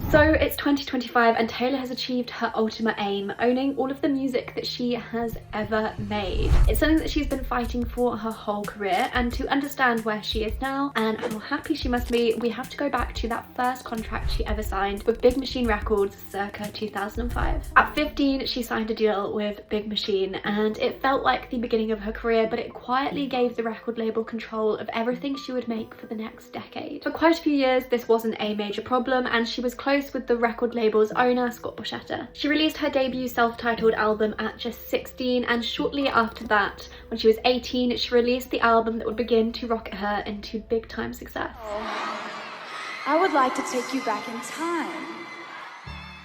So it's 2025 and Taylor has achieved her ultimate aim, owning all of the music that she has ever made. It's something that she's been fighting for her whole career, and to understand where she is now and how happy she must be, we have to go back to that first contract she ever signed with Big Machine Records circa 2005. At 15, she signed a deal with Big Machine, and it felt like the beginning of her career, but it quietly gave the record label control of everything she would make for the next decade. For quite a few years, this wasn't a major problem, and she was close with the record label's owner, Scott Borchetta. She released her debut self-titled album at just 16, and shortly after that, when she was 18, she released the album that would begin to rocket her into big-time success. I would like to take you back in time.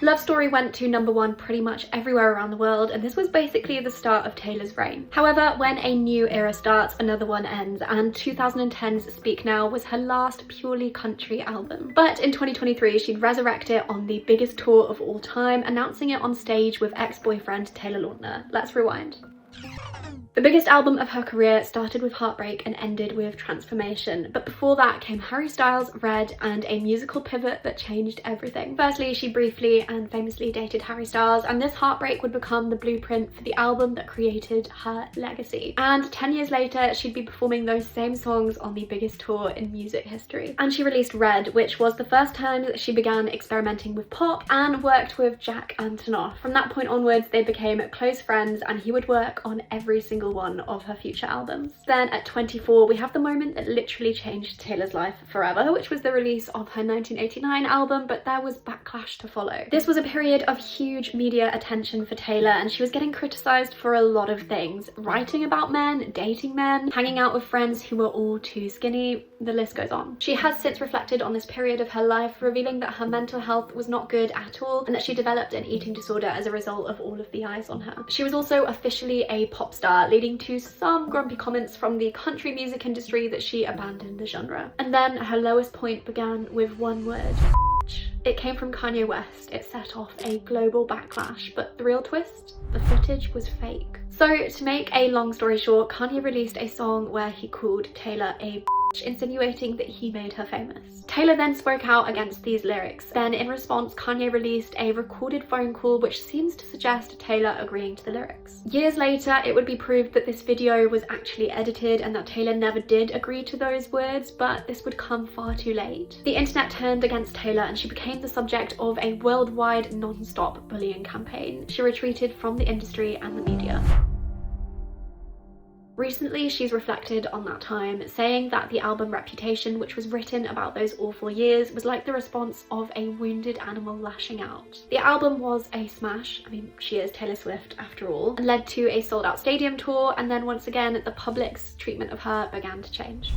Love Story went to #1 pretty much everywhere around the world, and this was basically the start of Taylor's reign. However, when a new era starts, another one ends, and 2010's Speak Now was her last purely country album. But in 2023, she'd resurrect it on the biggest tour of all time, announcing it on stage with ex-boyfriend Taylor Lautner. Let's rewind. The biggest album of her career started with Heartbreak and ended with Transformation, but before that came Harry Styles, Red, and a musical pivot that changed everything. Firstly, she briefly and famously dated Harry Styles, and this heartbreak would become the blueprint for the album that created her legacy. And 10 years later, she'd be performing those same songs on the biggest tour in music history. And she released Red, which was the first time that she began experimenting with pop and worked with Jack Antonoff. From that point onwards, they became close friends, and he would work on every single one of her future albums. Then at 24, we have the moment that literally changed Taylor's life forever, which was the release of her 1989 album, but there was backlash to follow. This was a period of huge media attention for Taylor, and she was getting criticized for a lot of things. Writing about men, dating men, hanging out with friends who were all too skinny, the list goes on. She has since reflected on this period of her life, revealing that her mental health was not good at all, and that she developed an eating disorder as a result of all of the eyes on her. She was also officially a pop star, leading to some grumpy comments from the country music industry that she abandoned the genre. And then her lowest point began with one word. It came from Kanye West. It set off a global backlash, but the real twist? The footage was fake. So to make a long story short, Kanye released a song where he called Taylor a insinuating that he made her famous. Taylor then spoke out against these lyrics. Then in response, Kanye released a recorded phone call which seems to suggest Taylor agreeing to the lyrics. Years later, it would be proved that this video was actually edited and that Taylor never did agree to those words, but this would come far too late. The internet turned against Taylor and she became the subject of a worldwide non-stop bullying campaign. She retreated from the industry and the media. Recently, she's reflected on that time, saying that the album Reputation, which was written about those awful years, was like the response of a wounded animal lashing out. The album was a smash, I mean, she is Taylor Swift after all, and led to a sold-out stadium tour, and then once again, the public's treatment of her began to change.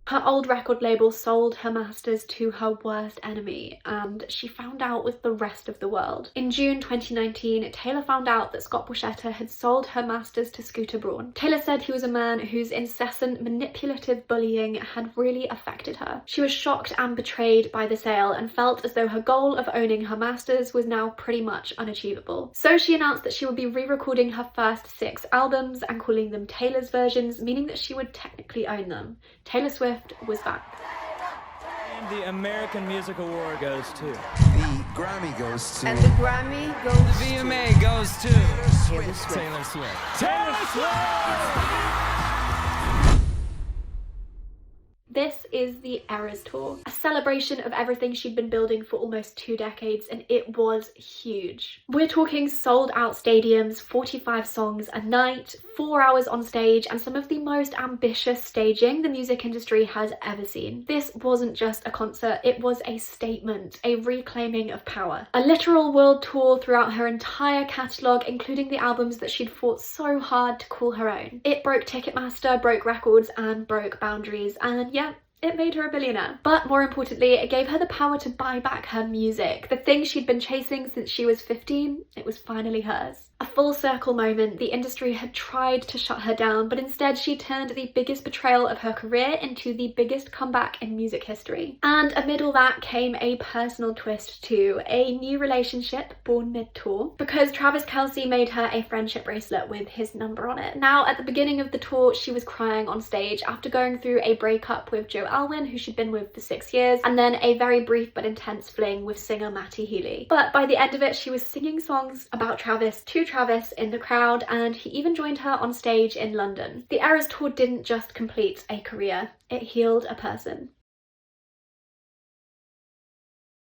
Her old record label sold her masters to her worst enemy, and she found out with the rest of the world. In June 2019, Taylor found out that Scott Borchetta had sold her masters to Scooter Braun. Taylor said he was a man whose incessant manipulative bullying had really affected her. She was shocked and betrayed by the sale and felt as though her goal of owning her masters was now pretty much unachievable. So she announced that she would be re-recording her first 6 albums and calling them Taylor's versions, meaning that she would technically own them. Taylor Swift was back. And the American Music Award goes to. The Grammy goes to. And the Grammy goes The VMA goes to. Taylor Swift. Taylor Swift. Taylor Swift! This is the Eras Tour, a celebration of everything she'd been building for almost 2 decades, and it was huge. We're talking sold out stadiums, 45 songs a night, 4 hours on stage, and some of the most ambitious staging the music industry has ever seen. This wasn't just a concert, it was a statement, a reclaiming of power. A literal world tour throughout her entire catalogue, including the albums that she'd fought so hard to call her own. It broke Ticketmaster, broke records, and broke boundaries, and yeah, it made her a billionaire. But more importantly, it gave her the power to buy back her music. The thing she'd been chasing since she was 15, it was finally hers. A full circle moment. The industry had tried to shut her down, but instead she turned the biggest betrayal of her career into the biggest comeback in music history. And amid all that came a personal twist too, a new relationship born mid-tour, because Travis Kelce made her a friendship bracelet with his number on it. Now, at the beginning of the tour, she was crying on stage after going through a breakup with Joe Alwyn, who she'd been with for 6 years, and then a very brief but intense fling with singer Matty Healy. But by the end of it, she was singing songs about Travis to Travis in the crowd, and he even joined her on stage in London. The Eras tour didn't just complete a career, it healed a person.